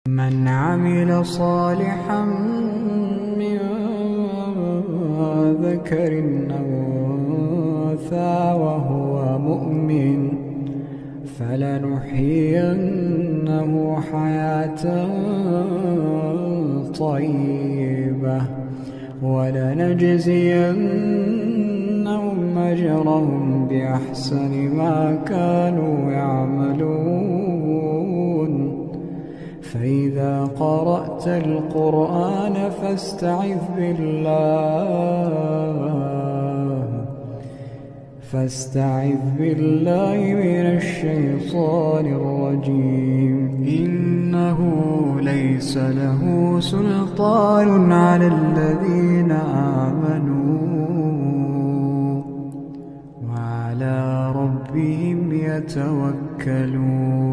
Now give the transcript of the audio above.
من عمل صالحا من ذكر أو أنثى وهو مؤمن فلنحيينه حياة طيبة ولنجزينهم أجرهم بأحسن ما كانوا يعملون. فإذا قرأت القرآن فاستعذ بالله من الشيطان الرجيم. إنه ليس له سلطان على الذين آمنوا وعلى ربهم يتوكلون.